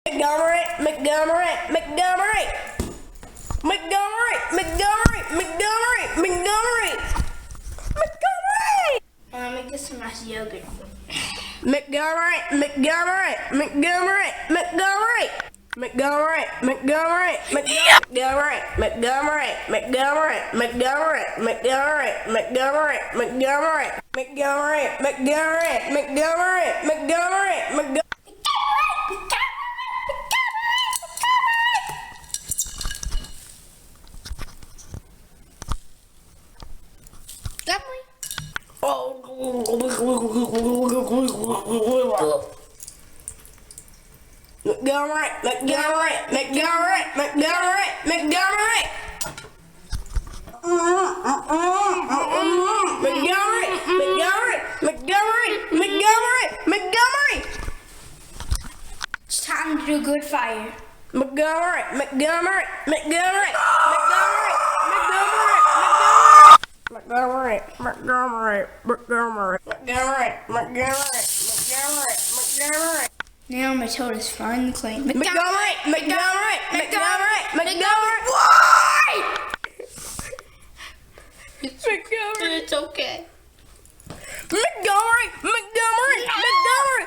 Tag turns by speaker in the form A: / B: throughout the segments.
A: Montgomery, Montgomery, Montgomery, Montgomery, Montgomery, Montgomery, Montgomery, Montgomery.
B: Let me get some nice yogurt.
A: Montgomery, Montgomery, Montgomery, Montgomery, Montgomery, Montgomery, Montgomery, Montgomery, Montgomery, Montgomery, Montgomery, Montgomery, Montgomery, Montgomery, Montgomery, Montgomery, Montgomery, Montgomery.
B: Definitely.
A: Montgomery, Montgomery, Montgomery, Montgomery, Montgomery. Montgomery, Montgomery, Montgomery, Montgomery, Montgomery.
B: It's time to do good fire.
A: Montgomery, Montgomery, Montgomery, Montgomery, Montgomery, Montgomery, Montgomery, Montgomery, Montgomery, Montgomery, Montgomery.
B: Now my toad is fine and clean.
A: Montgomery, Montgomery, Montgomery, Montgomery.
B: Why?
A: Montgomery.
B: It's okay.
A: Montgomery, Montgomery, Montgomery,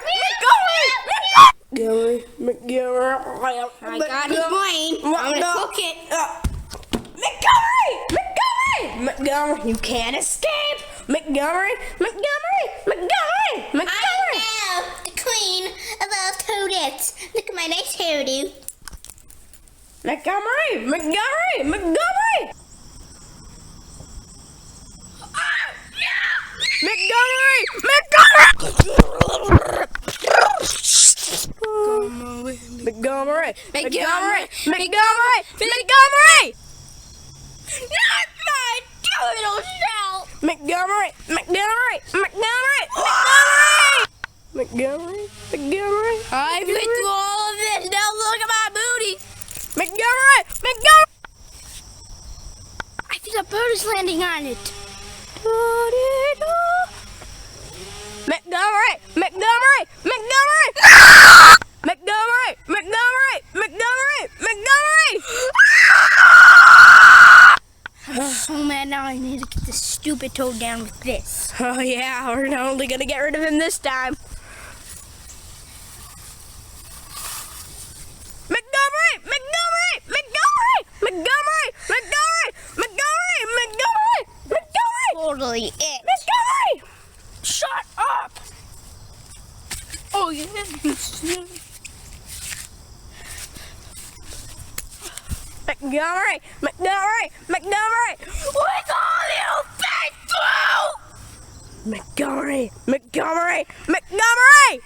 A: Montgomery, Montgomery.
B: I got his brain. I'm gonna cook it.
A: Montgomery, Montgomery, Montgomery. You can't escape. Montgomery, Montgomery, Montgomery, Montgomery.
B: I am the queen of all toadets. Look at my nice hairdo.
A: Montgomery, Montgomery, Montgomery. Montgomery, Montgomery. Montgomery, Montgomery, Montgomery, Montgomery.
B: Not my turtle shell.
A: Montgomery, Montgomery, Montgomery, Montgomery, Montgomery.
B: I've been through all of this. Now look at my booty.
A: Montgomery, Montgomery.
B: I think a bird is landing on it.
A: Montgomery, Montgomery, Montgomery, Montgomery, Montgomery, Montgomery, Montgomery.
B: I'm so mad now. I need to get this stupid toad down with this.
A: Oh yeah, we're not only gonna get rid of him this time. Montgomery, Montgomery, Montgomery, Montgomery, Montgomery, Montgomery, Montgomery, Montgomery,
B: Totally it.
A: Montgomery.
B: Shut up. Oh yeah.
A: Montgomery, Montgomery, Montgomery.
B: With all you been through.
A: Montgomery, Montgomery, Montgomery.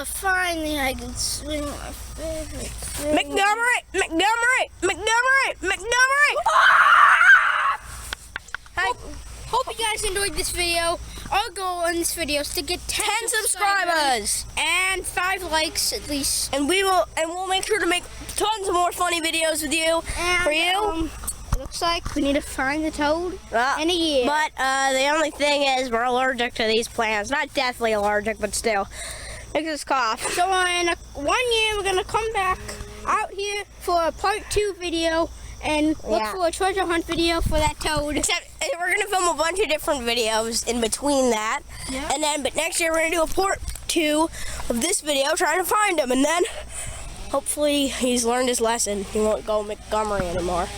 B: Finally I can swing my favorite thing.
A: Montgomery, Montgomery, Montgomery, Montgomery.
B: Hope you guys enjoyed this video. Our goal in this video is to get 10
A: subscribers
B: and 5 likes at least.
A: and we'll make sure to make tons of more funny videos with you for you.
B: It looks like we need to find the toad in a year.
A: But the only thing is we're allergic to these plants. Not deathly allergic, but still. Makes us cough.
B: So in 1 year, we're gonna come back out here for a part 2 video and look for a treasure hunt video for that toad.
A: Except we're gonna film a bunch of different videos in between that, but next year we're gonna do a part 2 of this video trying to find him, and then hopefully he's learned his lesson. He won't go Montgomery anymore.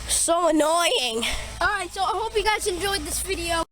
A: So annoying.
B: Alright, so I hope you guys enjoyed this video.